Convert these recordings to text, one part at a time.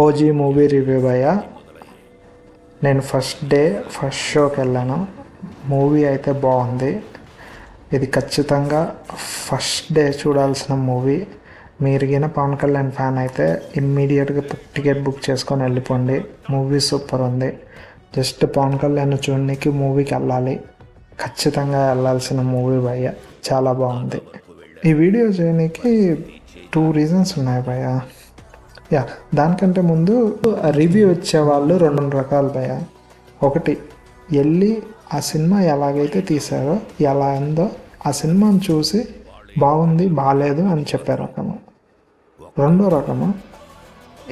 OG movie review భయ్య. నేను first షోకి వెళ్ళాను. మూవీ అయితే బాగుంది. ఇది ఖచ్చితంగా ఫస్ట్ డే చూడాల్సిన మూవీ. మీరు గిన పవన్ కళ్యాణ్ ఫ్యాన్ అయితే ఇమ్మీడియట్గా టికెట్ బుక్ చేసుకొని వెళ్ళిపోండి. మూవీ సూపర్ ఉంది. జస్ట్ పవన్ కళ్యాణ్ చూడడానికి మూవీకి వెళ్ళాలి. ఖచ్చితంగా వెళ్ళాల్సిన మూవీ భయ్య. చాలా బాగుంది. ఈ వీడియో చేయడానికి 2 రీజన్స్ ఉన్నాయి భయ్య. దానికంటే ముందు రివ్యూ ఇచ్చేవాళ్ళు 2 రకాలు భయ్య. ఒకటి, వెళ్ళి ఆ సినిమా ఎలాగైతే తీశారో ఎలా ఉందో ఆ సినిమాని చూసి బాగుంది బాగాలేదు అని చెప్పే రకము. రెండో రకము,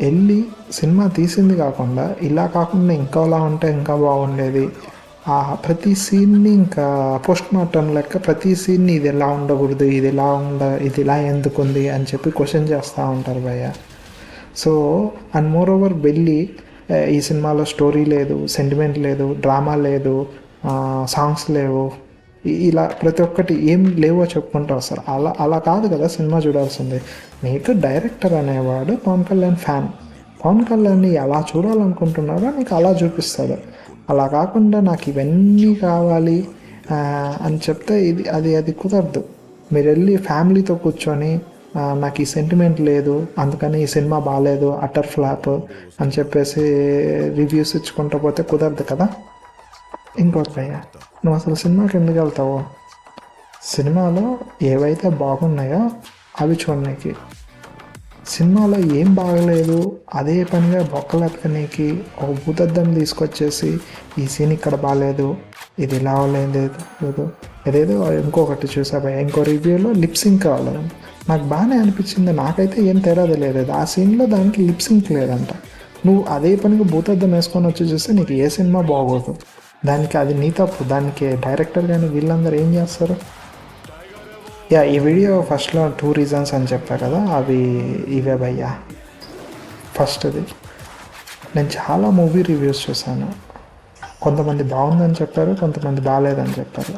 వెళ్ళి సినిమా తీసింది కాకుండా ఇలా కాకుండా ఇంకోలా ఉంటే ఇంకా బాగుండేది, ప్రతి సీన్ని ఇంకా పోస్ట్ మార్టం లెక్క ప్రతి సీన్ని ఇది ఎలా ఉండకూడదు, ఇది ఇలా ఎందుకుంది అని చెప్పి క్వశ్చన్ చేస్తూ ఉంటారు భయ్య. సో అండ్ మోర్ ఓవర్ వెళ్ళి ఈ సినిమాలో స్టోరీ లేదు, సెంటిమెంట్ లేదు, డ్రామా లేదు, సాంగ్స్ లేవు, ఇలా ప్రతి ఒక్కటి ఏం లేవో చెప్పుకుంటూ వస్తారు. అలా కాదు కదా సినిమా చూడాల్సింది. నీకు డైరెక్టర్ అనేవాడు పవన్ కళ్యాణ్ ఫ్యాన్. పవన్ కళ్యాణ్ని ఎలా చూడాలనుకుంటున్నారో నీకు అలా చూపిస్తాడు. అలా కాకుండా నాకు ఇవన్నీ కావాలి అని చెప్తే అది కుదరదు. మీరు వెళ్ళి ఫ్యామిలీతో కూర్చొని నాకు ఈ సెంటిమెంట్ లేదు అందుకని ఈ సినిమా బాగాలేదు, అటర్ ఫ్లాప్ అని చెప్పేసి రివ్యూస్ ఇచ్చుకుంటూ పోతే కుదరదు కదా. ఇంకోటి భయ్య, నువ్వు అసలు సినిమాకి ఎందుకు వెళ్తావు? సినిమాలో ఏవైతే బాగున్నాయో అవి చూడడానికి. సినిమాలో ఏం బాగలేదు అదే పనిగా బొక్కలెత్తనీకి ఒక భూతద్దం తీసుకొచ్చేసి ఈ సీన్ ఇక్కడ బాగాలేదు, ఇది ఇలా లేదు, ఏదేదో ఇంకొకటి చూసా భయ్య. ఇంకో రివ్యూలో లిప్సింక్ కావాలి. నాకు బాగానే అనిపించింది, నాకైతే ఏం తేడా తెలియలేదు. ఆ సీన్లో దానికి లిప్సింక్ లేదంట. నువ్వు అదే పనిగా భూతద్దం వేసుకొని వచ్చి చూస్తే నీకు ఏ సినిమా బాగోదు. దానికి అది నీ తప్పు. దానికి డైరెక్టర్ కానీ వీళ్ళందరూ ఏం చేస్తారు? ఈ వీడియో ఫస్ట్లో 2 రీజన్స్ అని చెప్పా కదా, అవి ఇవే భయ్యా. ఫస్ట్ది, నేను చాలా మూవీ రివ్యూస్ చూసాను. కొంతమంది బాగుందని చెప్పారు, కొంతమంది బాగాలేదని చెప్పారు.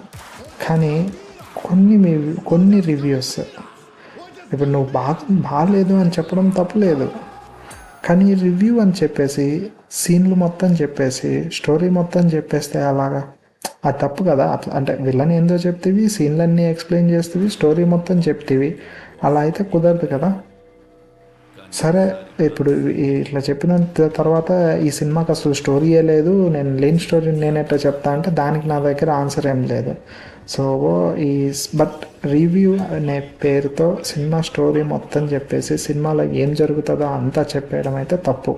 కానీ కొన్ని రివ్యూస్, ఇప్పుడు నువ్వు బాగాలేదు అని చెప్పడం తప్పులేదు, కానీ రివ్యూ అని చెప్పేసి సీన్లు మొత్తం చెప్పేసి స్టోరీ మొత్తం చెప్పేస్తే అలాగా అది తప్పు కదా. అంటే విలన్ ఏందో చెప్తేవి, సీన్లన్నీ ఎక్స్ప్లెయిన్ చేస్తేవి, స్టోరీ మొత్తం చెప్తేవి, అలా అయితే కుదరదు కదా. సరే, ఇప్పుడు ఇట్లా చెప్పిన తర్వాత ఈ సినిమాకి అసలు స్టోరీయే లేదు, నేను లేని స్టోరీ నేను ఎట్లా చెప్తా అంటే దానికి నా దగ్గర ఆన్సర్ ఏం లేదు. సో బట్ రివ్యూ అనే పేరుతో సినిమా స్టోరీ మొత్తం చెప్పేసి సినిమాలో ఏం జరుగుతుందో అంతా చెప్పేయడం అయితే తప్పు.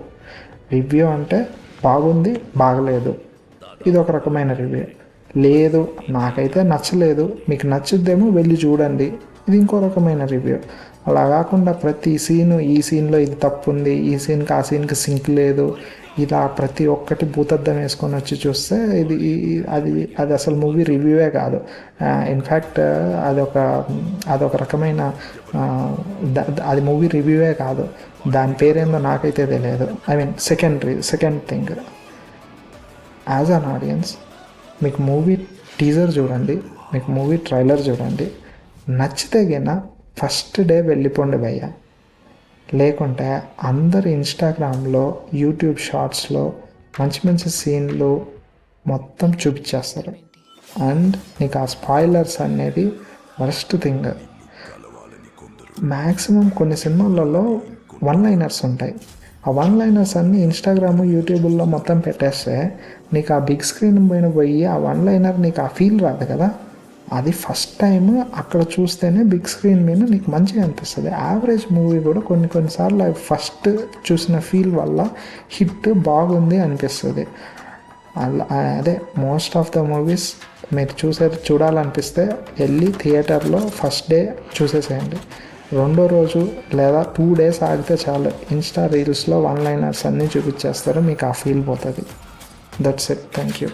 రివ్యూ అంటే బాగుంది బాగలేదు, ఇది ఒక రకమైన రివ్యూ. లేదు నాకైతే నచ్చలేదు, మీకు నచ్చుద్దేమో వెళ్ళి చూడండి, ఇది ఇంకో రకమైన రివ్యూ. అలా కాకుండా ప్రతి సీను ఈ సీన్లో ఇది తప్పు ఉంది, ఈ సీన్కి ఆ సీన్కి సింక్ లేదు, ఇలా ప్రతి ఒక్కటి భూతద్దం వేసుకొని వచ్చి చూస్తే అది అసలు మూవీ రివ్యూవే కాదు. ఇన్ఫ్యాక్ట్ అదొక రకమైన అది మూవీ రివ్యూవే కాదు. దాని పేరేందో నాకైతే తెలియదు. I mean second thing, as an audience మీకు మూవీ టీజర్ చూడండి, మీకు మూవీ ట్రైలర్ చూడండి, నచ్చితే గిన ఫస్ట్ డే వెళ్ళిపోండి భయ్య. లేకుంటే అందరు ఇన్స్టాగ్రామ్లో యూట్యూబ్ షార్ట్స్లో మంచి సీన్లు మొత్తం చూపించేస్తారు. అండ్ నీకు ఆ స్పాయిలర్స్ అనేది వరస్ట్ థింగ్. మ్యాక్సిమం కొన్ని సినిమాలలో 1-liners ఉంటాయి. ఆ 1-liners అన్నీ ఇన్స్టాగ్రామ్ యూట్యూబ్లో మొత్తం పెట్టేస్తే నీకు ఆ బిగ్ స్క్రీన్ పైన పోయి ఆ 1-liner నీకు ఆ ఫీల్ రాదు కదా. అది ఫస్ట్ టైం అక్కడ చూస్తేనే బిగ్ స్క్రీన్ మీద నీకు మంచిగా అనిపిస్తుంది. యావరేజ్ మూవీ కూడా కొన్నిసార్లు ఫస్ట్ చూసిన ఫీల్ వల్ల హిట్ బాగుంది అనిపిస్తుంది. అదే మోస్ట్ ఆఫ్ ద మూవీస్ మీరు చూడాలనిపిస్తే వెళ్ళి థియేటర్లో ఫస్ట్ డే చూసేసేయండి. రెండో రోజు లేదా 2 days ఆగితే చాలు, ఇన్స్టా రీల్స్లో 1-liners అన్నీ చూపించేస్తారు, మీకు ఆ ఫీల్ పోతుంది. That's it. Thank you.